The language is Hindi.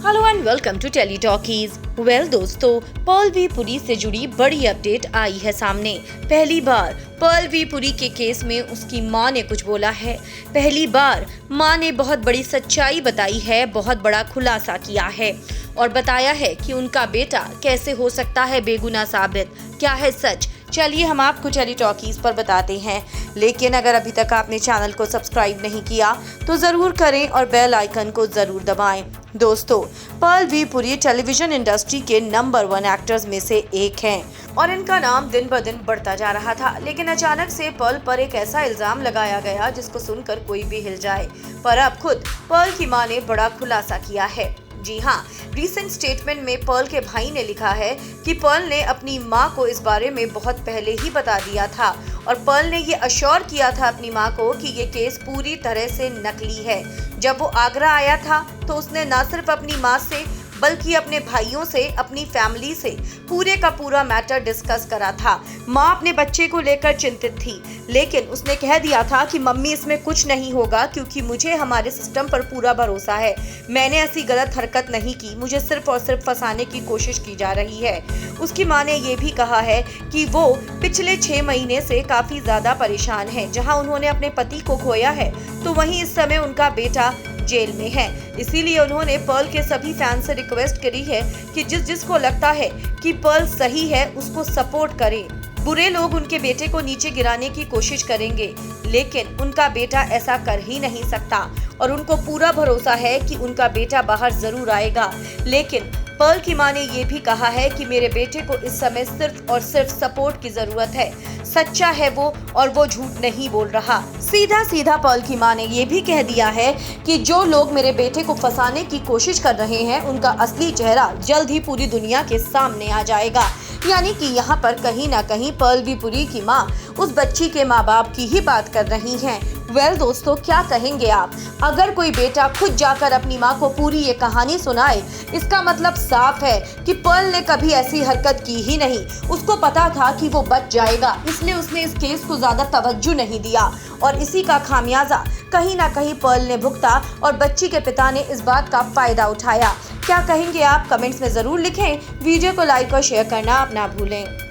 Hello and welcome to Tele Talkies. Well दोस्तों, पर्ल पुरी से जुड़ी बड़ी अपडेट आई है सामने। पहली बार पर्ल पुरी के केस में उसकी मां ने कुछ बोला है। पहली बार मां ने बहुत बड़ी सच्चाई बताई है, बहुत बड़ा खुलासा किया है और बताया है कि उनका बेटा कैसे हो सकता है बेगुनाह साबित। क्या है सच, चलिए हम आपको टेली टॉकीज पर बताते हैं। लेकिन अगर अभी तक आपने चैनल को सब्सक्राइब नहीं किया तो ज़रूर करें और बेल आइकन को ज़रूर दबाएं। दोस्तों, पर्ल पुरी टेलीविज़न इंडस्ट्री के नंबर 1 एक्टर्स में से एक हैं और इनका नाम दिन ब दिन बढ़ता जा रहा था। लेकिन अचानक से पर्ल पर एक ऐसा इल्ज़ाम लगाया गया जिसको सुनकर कोई भी हिल जाए। पर अब खुद पर्ल की मां ने बड़ा खुलासा किया है। जी हाँ, रीसेंट स्टेटमेंट में पर्ल के भाई ने लिखा है कि पर्ल ने अपनी मां को इस बारे में बहुत पहले ही बता दिया था और पर्ल ने ये अश्योर किया था अपनी मां को कि ये केस पूरी तरह से नकली है। जब वो आगरा आया था तो उसने न सिर्फ अपनी मां से बल्कि अपने भाइयों से, अपनी फैमिली से पूरे का पूरा मैटर डिस्कस करा था। मां अपने बच्चे को लेकर चिंतित थी, लेकिन उसने कह दिया था कि मम्मी इसमें कुछ नहीं होगा क्योंकि मुझे हमारे सिस्टम पर पूरा भरोसा है। मैंने ऐसी गलत हरकत नहीं की, मुझे सिर्फ और सिर्फ फंसाने की कोशिश की जा रही है। उसकी मां ने ये भी कहा है कि वो पिछले 6 महीने से काफी ज्यादा परेशान है। जहां उन्होंने अपने पति को खोया है तो वहीं इस समय उनका बेटा जेल में है। इसीलिए उन्होंने पर्ल के सभी फैंस से रिक्वेस्ट करी है कि जिसको लगता है कि पर्ल सही है उसको सपोर्ट करें। बुरे लोग उनके बेटे को नीचे गिराने की कोशिश करेंगे, लेकिन उनका बेटा ऐसा कर ही नहीं सकता और उनको पूरा भरोसा है कि उनका बेटा बाहर जरूर आएगा। लेकिन पर्ल की मां ने ये भी कहा है कि मेरे बेटे को इस समय सिर्फ और सिर्फ सपोर्ट की जरूरत है। सच्चा है वो और वो झूठ नहीं बोल रहा। सीधा पर्ल की मां ने ये भी कह दिया है कि जो लोग मेरे बेटे को फंसाने की कोशिश कर रहे हैं उनका असली चेहरा जल्द ही पूरी दुनिया के सामने आ जाएगा। यानी कि यहाँ पर कहीं ना कहीं पर्ल पुरी की मां उस बच्ची के माँ बाप की ही बात कर रही हैं। वेल दोस्तों, क्या कहेंगे आप? अगर कोई बेटा खुद जाकर अपनी माँ को पूरी ये कहानी सुनाए, इसका मतलब साफ है कि पर्ल ने कभी ऐसी हरकत की ही नहीं। उसको पता था कि वो बच जाएगा, इसलिए उसने इस केस को ज्यादा तवज्जो नहीं दिया और इसी का खामियाजा कहीं ना कहीं पर्ल ने भुगता और बच्ची के पिता ने इस बात का फायदा उठाया। क्या कहेंगे आप? कमेंट्स में जरूर लिखें। वीडियो को लाइक और शेयर करना आप ना भूलें।